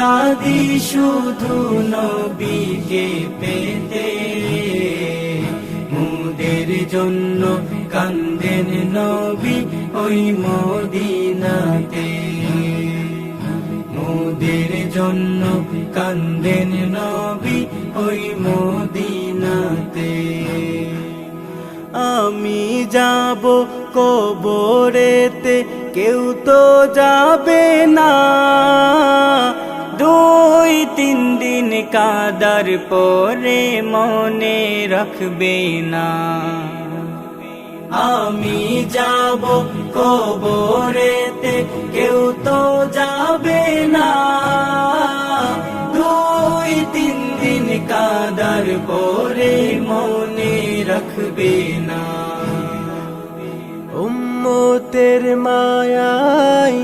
কাঁদি শুধু নবীকে পেতে, মোদের জন্য কান্দেন নবী ওই মদিনাতে, মোদের জন্য কান্দেন নবী ওই মদিনাতে। আমি যাব কবরেতে, কেউ তো যাবে না, 2-3 দিন কাদার পরে মনে রাখবে না। আমি যাব কবরেতে, কেউ তো যাবে না, 2-3 দিন কাদার পরে মনে রাখবে না। উম্মতের মায়ায়